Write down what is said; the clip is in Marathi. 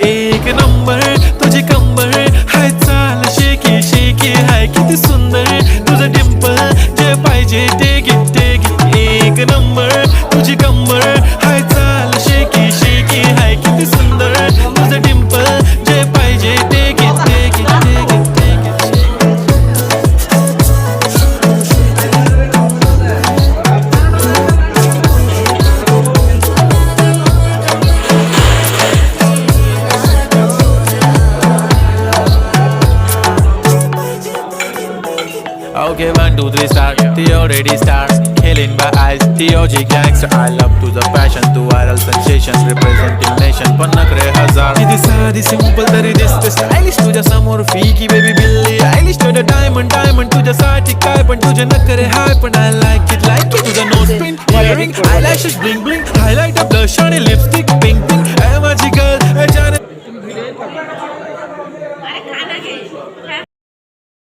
एक नंबर तुझी कंबर हाय चाल शेकी शेकी हाय किती सुंदर तुझं डिंपल जे पाहिजे ते घे एक नंबर तुझी कंबर हाय चाल शेकी शेकी हाय किती सुंदर तुझं डिंपल जे पाहिजे ते घे Okay, 1, 2, 3 start. The already starts. Killing by eyes. The OG gangster. I love to the passion. To viral sensations. Representing nation. पण नखरे हजार. किती साधी simple तरी दिसते stylish. तुझ्या समोर फीकी baby बिल्ली. Stylish तुझं diamond तुझ्यासाठी काय पण तुझे नखरे हाय पण I like it. तुझं nose pin, earring, eyelashes bling bling. Highlight up blush आणि lipstick pink pink. माझी girl जाने. अरे खाना घे.